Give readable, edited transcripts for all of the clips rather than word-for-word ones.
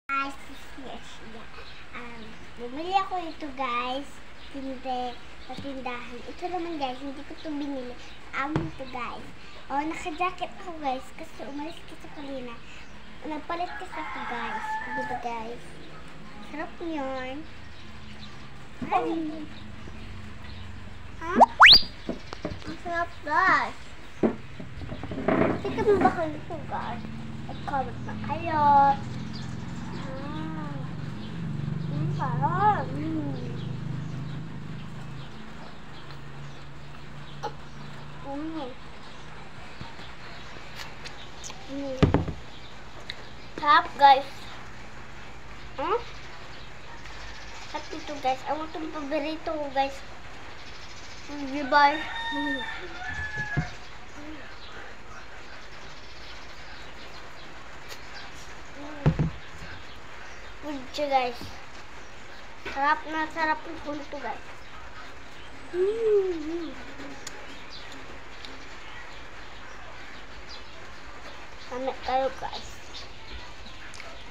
Guys, yes, bumili ako ito guys, sa tindahan. Ito naman guys, hindi ko ito binili. Ito guys. Naka-jacket ako guys, kasi umalis kita kanina. Nagpalit kasi ako guys. Diba guys? Sarap yun. Ay. Ha? Ang sarap guys. Sige mo ba kayo ito guys? Comment na kayo. Sarap. Sarap guys. Sarap ito guys. Ang itong paborito ko guys. Diba? Good siya guys. Sarap na sarap yung puno ito guys. Kami kayo guys.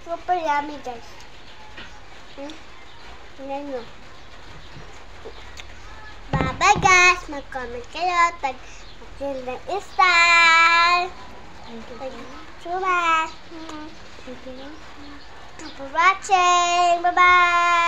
Super yummy guys. Tingnan nyo. Bye bye guys. Mag-comment kayo. Tag-till ng style. Thank you for watching. Bye bye.